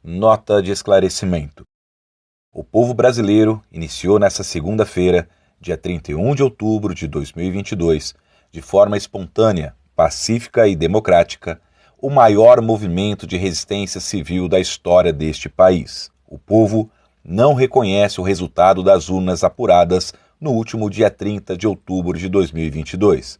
Nota de esclarecimento. O povo brasileiro iniciou nesta segunda-feira, dia 31 de outubro de 2022, de forma espontânea, pacífica e democrática, o maior movimento de resistência civil da história deste país. O povo não reconhece o resultado das urnas apuradas no último dia 30 de outubro de 2022.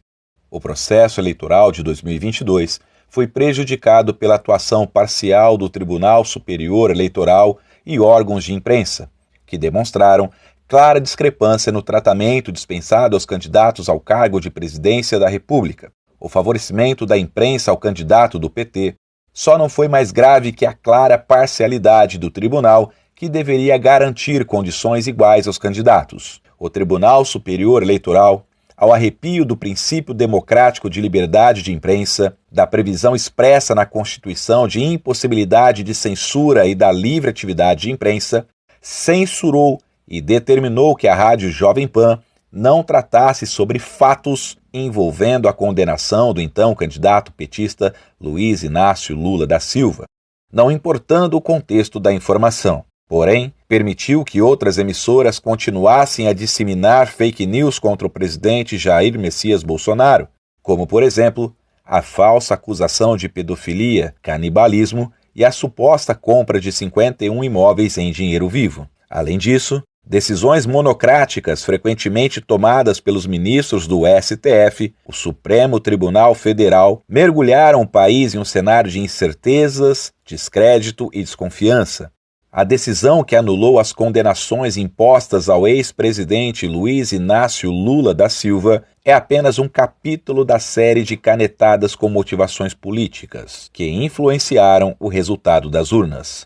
O processo eleitoral de 2022 foi prejudicado pela atuação parcial do Tribunal Superior Eleitoral e órgãos de imprensa, que demonstraram clara discrepância no tratamento dispensado aos candidatos ao cargo de presidência da República. O favorecimento da imprensa ao candidato do PT só não foi mais grave que a clara parcialidade do tribunal, que deveria garantir condições iguais aos candidatos. O Tribunal Superior Eleitoral, ao arrepio do princípio democrático de liberdade de imprensa, da previsão expressa na Constituição de impossibilidade de censura e da livre atividade de imprensa, censurou e determinou que a Rádio Jovem Pan não tratasse sobre fatos envolvendo a condenação do então candidato petista Luiz Inácio Lula da Silva, não importando o contexto da informação. Porém, permitiu que outras emissoras continuassem a disseminar fake news contra o presidente Jair Messias Bolsonaro, como, por exemplo, a falsa acusação de pedofilia, canibalismo e a suposta compra de 51 imóveis em dinheiro vivo. Além disso, decisões monocráticas frequentemente tomadas pelos ministros do STF, o Supremo Tribunal Federal, mergulharam o país em um cenário de incertezas, descrédito e desconfiança. A decisão que anulou as condenações impostas ao ex-presidente Luiz Inácio Lula da Silva é apenas um capítulo da série de canetadas com motivações políticas, que influenciaram o resultado das urnas.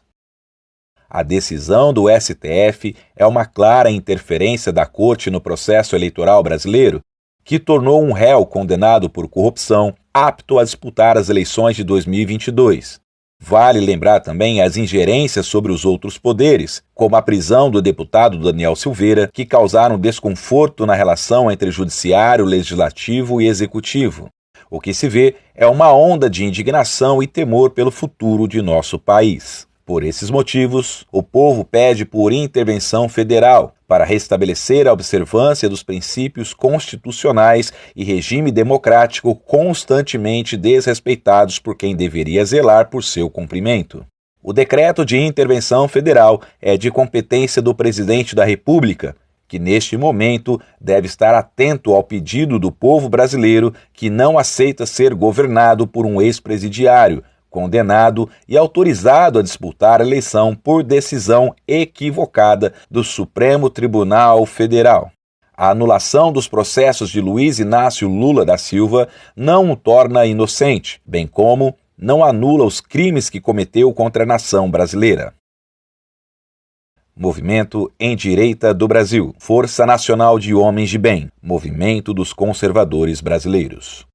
A decisão do STF é uma clara interferência da Corte no processo eleitoral brasileiro, que tornou um réu condenado por corrupção apto a disputar as eleições de 2022. Vale lembrar também as ingerências sobre os outros poderes, como a prisão do deputado Daniel Silveira, que causaram desconforto na relação entre judiciário, legislativo e executivo. O que se vê é uma onda de indignação e temor pelo futuro de nosso país. Por esses motivos, o povo pede por intervenção federal para restabelecer a observância dos princípios constitucionais e regime democrático constantemente desrespeitados por quem deveria zelar por seu cumprimento. O decreto de intervenção federal é de competência do presidente da República, que neste momento deve estar atento ao pedido do povo brasileiro que não aceita ser governado por um ex-presidiário, condenado e autorizado a disputar a eleição por decisão equivocada do Supremo Tribunal Federal. A anulação dos processos de Luiz Inácio Lula da Silva não o torna inocente, bem como não anula os crimes que cometeu contra a nação brasileira. Movimento em Direita do Brasil, Força Nacional de Homens de Bem, Movimento dos Conservadores Brasileiros.